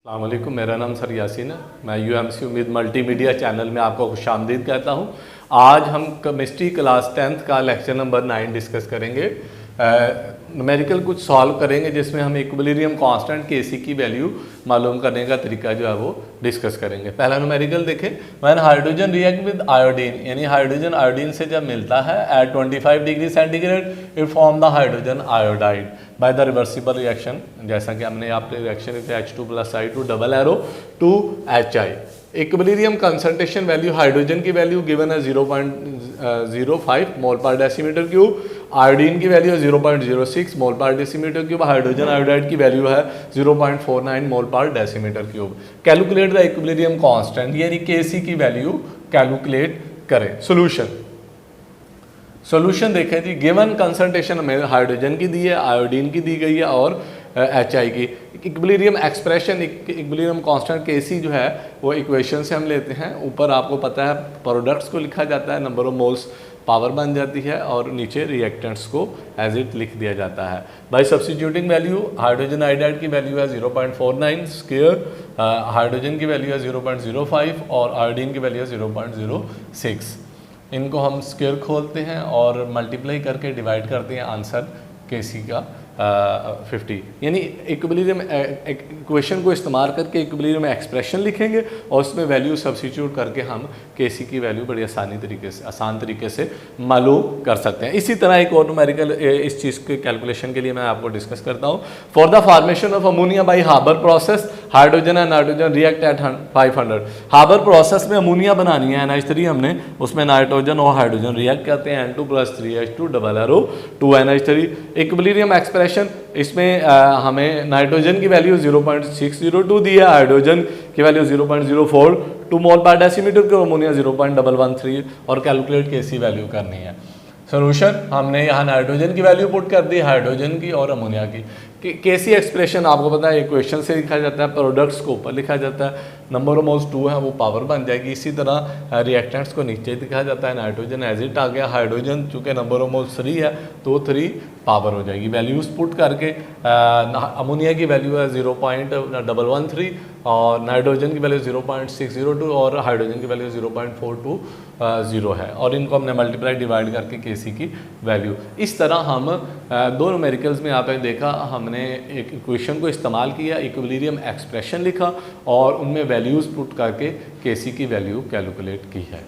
अस्सलाम वालेकुम, मेरा नाम सर यासीन है। मैं यूएमसी उम्मीद मल्टीमीडिया चैनल में आपको खुशामदीद कहता हूँ। आज हम केमिस्ट्री क्लास 10th का लेक्चर नंबर 9 डिस्कस करेंगे। न्यूमेरिकल कुछ सॉल्व करेंगे जिसमें हम इक्विलिब्रियम कांस्टेंट Kc की वैल्यू मालूम करने का तरीका जो है वो डिस्कस करेंगे। पहला न्यूमेरिकल देखें, when hydrogen react with iodine, यानी हाइड्रोजन आयोडीन से जब मिलता है at 25 degree centigrade it form the hydrogen iodide by the reversible reaction. जैसा कि हमने आपके reaction H2 + I2 double arrow to HI। Equilibrium concentration value hydrogen की वैल्यू गिवन है 0.05 mole per decimetre cube, iodine की वैल्यू है 0.06 mole per decimetre cube, hydrogen iodide की value है 0.49 मोल per decimetre cube. Calculate the equilibrium constant, यानी Kc की value calculate करें। Solution देखें जी, गिवन कंसंट्रेशन हमें हाइड्रोजन की दी है, आयोडीन की दी गई है और HI की। Equilibrium expression, equilibrium constant Kc जो है वो इक्वेशन से हम लेते हैं। ऊपर आपको पता है प्रोडक्ट्स को लिखा जाता है, नंबर ऑफ मोल्स पावर बन जाती है और नीचे रिएक्टेंट्स को एज इट लिख दिया जाता है। Bye substituting value, hydrogen iodide की वैल्यू है 0.49 स्क्वायर, हाइड्रोजन की वैल्यू है 0.05 और आयोडीन की वैल्यू है 0.06। इनको हम स्क्वायर खोलते हैं और मल्टीप्लाई करके डिवाइड करते हैं आंसर Kc का 50। यानी इक्विलिब्रियम इक्वेशन को इस्तेमाल करके इक्विलिब्रियम एक्सप्रेशन लिखेंगे और उसमें वैल्यू सब्स्टिट्यूट करके हम Kc की वैल्यू बड़ी आसान तरीके से मालूम कर सकते हैं। इसी तरह एक और न्यूमेरिकल इस चीज़ के कैलकुलेशन के लिए मैं आपको डिस्कस करता हूँ। For the formation of ammonia by Haber process, hydrogen and nitrogen react at 500। Haber process में अमोनिया बनानी है NH3 हमने, उसमें नाइट्रोजन और हाइड्रोजन रिएक्ट करते हैं N2 + 3H2 double arrow 2NH3। Equilibrium expression, इसमें हमें नाइट्रोजन की वैल्यू 0.602 दी है, हाइड्रोजन की वैल्यू 0.042 मोल पर डेसीमीटर की, अमोनिया 0.113 और कैलकुलेट Kc वैल्यू करनी है। सोल्यूशन, हमने यहाँ नाइट्रोजन की वैल्यू पुट कर दी, हाइड्रोजन की और अमोनिया की। Kc एक्सप्रेशन आपको पता है इक्वेशन से लिखा जाता है, प्रोडक्ट्स को ऊपर लिखा जाता है, नंबर ऑफ मोल्स 2 है वो पावर बन जाएगी। इसी तरह रिएक्टेंट्स को नीचे लिखा जाता है, नाइट्रोजन एज इट आ गया, हाइड्रोजन चूँकि नंबर ऑफ मोल्स 3 है तो 3 पावर हो जाएगी। वैल्यूज़ पुट करके अमोनिया की वैल्यू है 0.113 और नाइट्रोजन की वैल्यू 0.602 और हाइड्रोजन की वैल्यू 0.420 है और इनको हमने मल्टीप्लाई डिवाइड करके Kc की वैल्यू। इस तरह हम दो न्यूमेरिकल्स में आपने देखा, हमने एक इक्वेशन को इस्तेमाल किया, इक्विलिब्रियम एक्सप्रेशन लिखा और उनमें वैल्यूज़ पुट करके Kc की वैल्यू कैलकुलेट की है।